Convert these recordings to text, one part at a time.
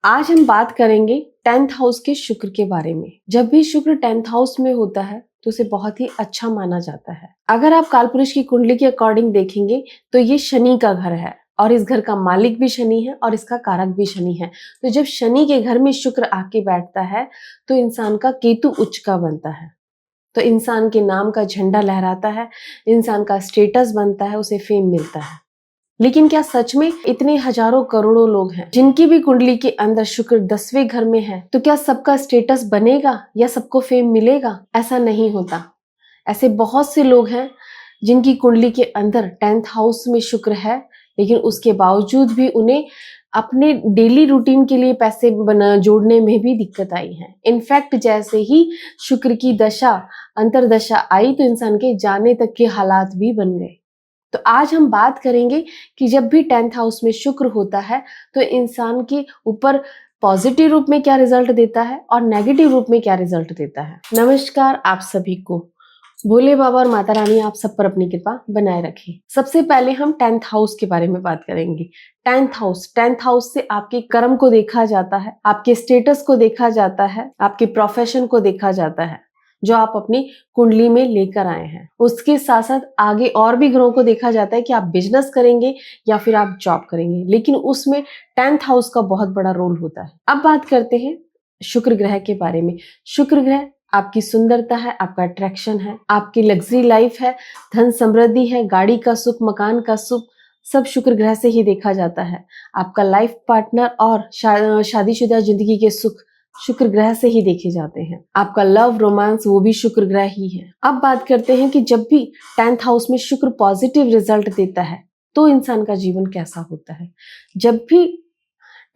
आज हम बात करेंगे 10th हाउस के शुक्र के बारे में। जब भी शुक्र 10th हाउस में होता है तो उसे बहुत ही अच्छा माना जाता है। अगर आप कालपुरुष की कुंडली के अकॉर्डिंग देखेंगे तो ये शनि का घर है और इस घर का मालिक भी शनि है और इसका कारक भी शनि है। तो जब शनि के घर में शुक्र आके बैठता है तो इंसान का केतु उच्च का बनता है, तो इंसान के नाम का झंडा लहराता है, इंसान का स्टेटस बनता है, उसे फेम मिलता है। लेकिन क्या सच में इतने हजारों करोड़ों लोग हैं जिनकी भी कुंडली के अंदर शुक्र 10वें घर में है, तो क्या सबका स्टेटस बनेगा या सबको फेम मिलेगा? ऐसा नहीं होता। ऐसे बहुत से लोग हैं जिनकी कुंडली के अंदर 10th हाउस में शुक्र है, लेकिन उसके बावजूद भी उन्हें अपने डेली रूटीन के लिए पैसे जोड़ने में भी दिक्कत आई है। इनफैक्ट जैसे ही शुक्र की दशा अंतरदशा आई तो इंसान के जाने तक के हालात भी बन गए। तो आज हम बात करेंगे कि जब भी 10th हाउस में शुक्र होता है तो इंसान के ऊपर पॉजिटिव रूप में क्या रिजल्ट देता है और नेगेटिव रूप में क्या रिजल्ट देता है। नमस्कार आप सभी को, भोले बाबा और माता रानी आप सब पर अपनी कृपा बनाए रखें। सबसे पहले हम 10th हाउस के बारे में बात करेंगे। 10th हाउस से आपके कर्म को देखा जाता है, आपके स्टेटस को देखा जाता है, आपके प्रोफेशन को देखा जाता है जो आप अपनी कुंडली में लेकर आए हैं। उसके साथ साथ आगे और भी ग्रहों को देखा जाता है कि आप बिजनेस करेंगे या फिर आप जॉब करेंगे, लेकिन उसमें 10th हाउस का बहुत बड़ा रोल होता है। अब बात करते हैं शुक्र ग्रह के बारे में। शुक्र ग्रह आपकी सुंदरता है, आपका अट्रैक्शन है, आपकी लग्जरी लाइफ है, धन समृद्धि है, गाड़ी का सुख, मकान का सुख, सब शुक्र ग्रह से ही देखा जाता है। आपका लाइफ पार्टनर और शादीशुदा जिंदगी के सुख शुक्र ग्रह से ही देखे जाते हैं। आपका लव रोमांस वो भी शुक्र ग्रह ही है। अब बात करते हैं कि जब भी 10th हाउस में शुक्र पॉजिटिव रिजल्ट देता है तो इंसान का जीवन कैसा होता है। जब भी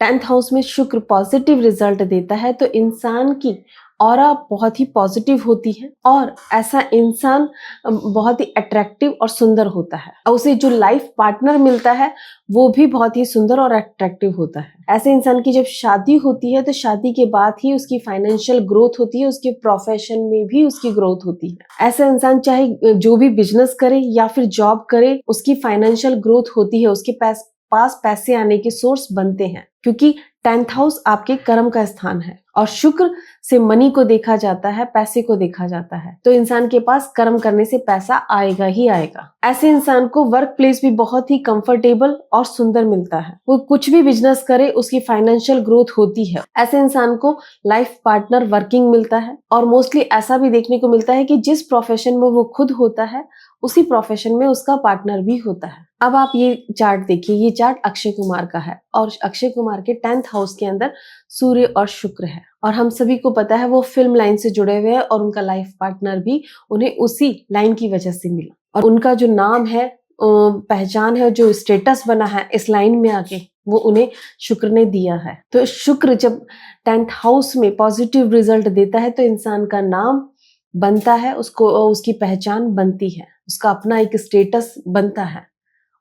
10th हाउस में शुक्र पॉजिटिव रिजल्ट देता है तो इंसान की ऑरा बहुत ही पॉजिटिव होती है और ऐसा इंसान बहुत ही अट्रैक्टिव और सुंदर होता है। उसे जो लाइफ पार्टनर मिलता है वो भी बहुत ही सुंदर और अट्रैक्टिव होता है। ऐसे इंसान की जब शादी होती है तो शादी के बाद ही उसकी फाइनेंशियल ग्रोथ होती है, उसके प्रोफेशन में भी उसकी ग्रोथ होती है। ऐसा इंसान चाहे जो भी बिजनेस करे या फिर जॉब करे, उसकी फाइनेंशियल ग्रोथ होती है, उसके पास पैसे आने के सोर्स बनते हैं, क्योंकि 10th हाउस आपके कर्म का स्थान है और शुक्र से मनी को देखा जाता है, पैसे को देखा जाता है। तो इंसान के पास कर्म करने से पैसा आएगा ही आएगा। ऐसे इंसान को वर्क प्लेस भी बहुत ही कंफर्टेबल और सुंदर मिलता है। वो कुछ भी बिजनेस करे उसकी फाइनेंशियल ग्रोथ होती है। ऐसे इंसान को लाइफ पार्टनर वर्किंग मिलता है और मोस्टली ऐसा भी देखने को मिलता है कि जिस प्रोफेशन में वो खुद होता है उसी प्रोफेशन में उसका पार्टनर भी होता है। अब आप ये चार्ट देखिए, ये चार्ट अक्षय कुमार का है और अक्षय कुमार के 10th हाउस के अंदर सूर्य और शुक्र है और हम सभी को पता है वो फिल्म लाइन से जुड़े हुए हैं और उनका लाइफ पार्टनर भी उन्हें उसी लाइन की वजह से मिला और उनका जो नाम है, पहचान है, जो स्टेटस बना है इस लाइन में आके, वो उन्हें शुक्र ने दिया है। तो शुक्र जब 10th हाउस में पॉजिटिव रिजल्ट देता है तो इंसान का नाम बनता है, उसको उसकी पहचान बनती है, उसका अपना एक स्टेटस बनता है,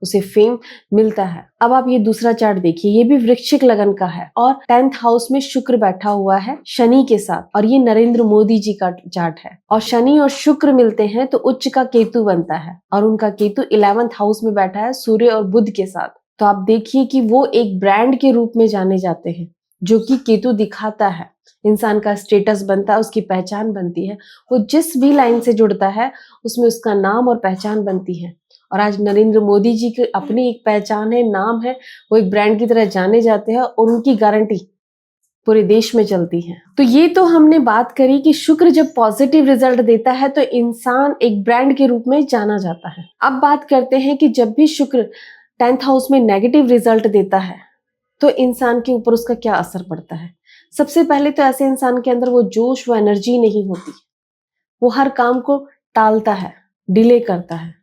उसे फेम मिलता है। अब आप ये दूसरा चार्ट देखिए, ये भी वृश्चिक लगन का है और 10th हाउस में शुक्र बैठा हुआ है शनि के साथ और ये नरेंद्र मोदी जी का चार्ट है और शनि और शुक्र मिलते हैं तो उच्च का केतु बनता है और उनका केतु 11th हाउस में बैठा है सूर्य और बुध के साथ। तो आप देखिए कि वो एक ब्रांड के रूप में जाने जाते हैं, जो कि केतु दिखाता है, इंसान का स्टेटस बनता है, उसकी पहचान बनती है। वो जिस भी लाइन से जुड़ता है उसमें उसका नाम और पहचान बनती है और आज नरेंद्र मोदी जी की अपनी एक पहचान है, नाम है, वो एक ब्रांड की तरह जाने जाते हैं और उनकी गारंटी पूरे देश में चलती है। तो ये तो हमने बात करी कि शुक्र जब पॉजिटिव रिजल्ट देता है तो इंसान एक ब्रांड के रूप में जाना जाता है। अब बात करते हैं कि जब भी शुक्र 10th हाउस में नेगेटिव रिजल्ट देता है तो इंसान के ऊपर उसका क्या असर पड़ता है। सबसे पहले तो ऐसे इंसान के अंदर वो जोश, वो एनर्जी नहीं होती, वो हर काम को टालता है, डिले करता है,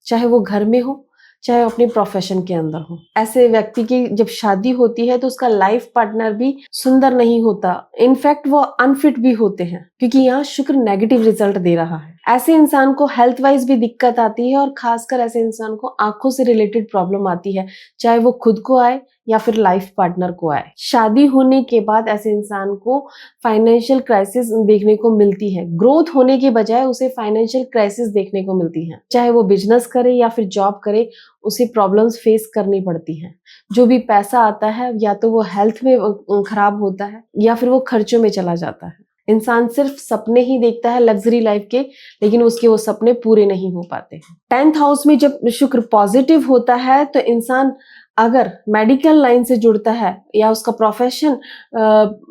चाहे वो घर में हो चाहे अपने प्रोफेशन के अंदर हो। ऐसे व्यक्ति की जब शादी होती है तो उसका लाइफ पार्टनर भी सुंदर नहीं होता, इनफैक्ट वो अनफिट भी होते हैं, क्योंकि यहाँ शुक्र नेगेटिव रिजल्ट दे रहा है। ऐसे इंसान को हेल्थ वाइज भी दिक्कत आती है और खासकर ऐसे इंसान को आंखों से रिलेटेड प्रॉब्लम आती है, चाहे वो खुद को आए या फिर लाइफ पार्टनर को आए। शादी होने के बाद ऐसे इंसान को फाइनेंशियल क्राइसिस देखने को मिलती है। ग्रोथ होने के बजाय उसे फाइनेंशियल क्राइसिस देखने को मिलती है। चाहे वो बिजनेस करे या फिर जॉब करे, उसे प्रॉब्लम्स फेस करनी पड़ती हैं। जो भी पैसा आता है या तो वो हेल्थ में खराब होता है या फिर वो खर्चों में चला जाता है। इंसान सिर्फ सपने ही देखता है लग्जरी लाइफ के, लेकिन उसके वो सपने पूरे नहीं हो पाते हैं। 10th हाउस में जब शुक्र पॉजिटिव होता है तो इंसान अगर मेडिकल लाइन से जुड़ता है या उसका प्रोफेशन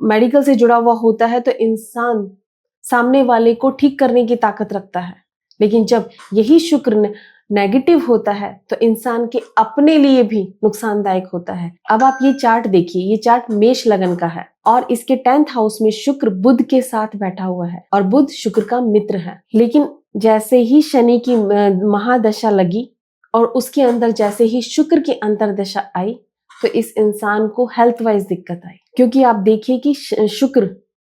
मेडिकल से जुड़ा हुआ होता है तो इंसान सामने वाले को ठीक करने की ताकत रखता है। लेकिन जब यही शुक्र नेगेटिव होता है तो इंसान के अपने लिए भी नुकसानदायक होता है। अब आप ये चार्ट देखिए, ये चार्ट मेष लगन का है और इसके 10th हाउस में शुक्र बुध के साथ बैठा हुआ है और बुध शुक्र का मित्र है। लेकिन जैसे ही शनि की महादशा लगी और उसके अंदर जैसे ही शुक्र की अंतरदशा आई तो इस इंसान को हेल्थ वाइज दिक्कत आई, क्योंकि आप देखिए कि शुक्र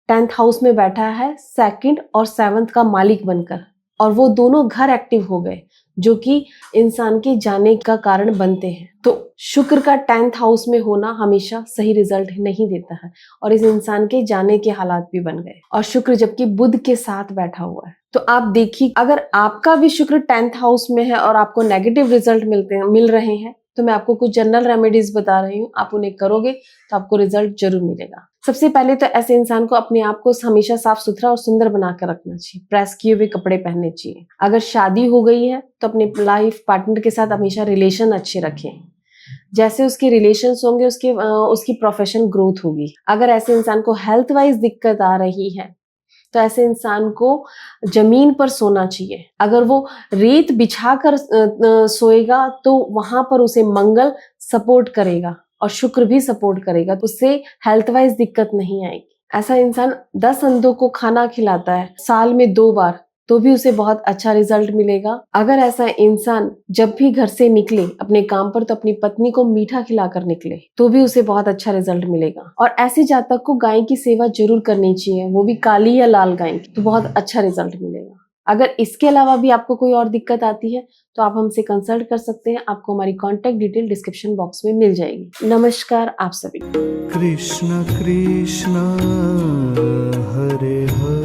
10th हाउस में बैठा है 2nd और 7th का मालिक बनकर, और वो दोनों घर एक्टिव हो गए जो कि इंसान के जाने का कारण बनते हैं। तो शुक्र का 10th हाउस में होना हमेशा सही रिजल्ट नहीं देता है और इस इंसान के जाने के हालात भी बन गए। और शुक्र जबकि बुध के साथ बैठा हुआ है, तो आप देखिए अगर आपका भी शुक्र 10th हाउस में है और आपको नेगेटिव रिजल्ट मिल रहे हैं तो मैं आपको कुछ जनरल रेमेडीज बता रही हूँ, आप उन्हें करोगे तो आपको रिजल्ट जरूर मिलेगा। सबसे पहले तो ऐसे इंसान को अपने आप को हमेशा साफ सुथरा और सुंदर बनाकर रखना चाहिए। प्रेस किए हुए कपड़े पहनने चाहिए। अगर शादी हो गई है तो अपने लाइफ पार्टनर के साथ हमेशा रिलेशन अच्छे रखें। जैसे उसके रिलेशंस होंगे उसकी प्रोफेशन ग्रोथ होगी। अगर ऐसे इंसान को हेल्थ वाइज दिक्कत आ रही है तो ऐसे इंसान को जमीन पर सोना चाहिए। अगर वो रेत बिछाकर सोएगा तो वहां पर उसे मंगल सपोर्ट करेगा और शुक्र भी सपोर्ट करेगा, तो उससे हेल्थ वाइज दिक्कत नहीं आएगी। ऐसा इंसान 10 अंधों को खाना खिलाता है साल में 2 बार तो भी उसे बहुत अच्छा रिजल्ट मिलेगा। अगर ऐसा इंसान जब भी घर से निकले अपने काम पर तो अपनी पत्नी को मीठा खिलाकर निकले तो भी उसे बहुत अच्छा रिजल्ट मिलेगा। और ऐसे जातक को गाय की सेवा जरूर करनी चाहिए, वो भी काली या लाल गाय की, तो बहुत अच्छा रिजल्ट मिलेगा। अगर इसके अलावा भी आपको कोई और दिक्कत आती है तो आप हमसे कंसल्ट कर सकते हैं। आपको हमारी कॉन्टेक्ट डिटेल डिस्क्रिप्शन बॉक्स में मिल जाएगी। नमस्कार आप सभी। कृष्ण कृष्ण हरे हरे।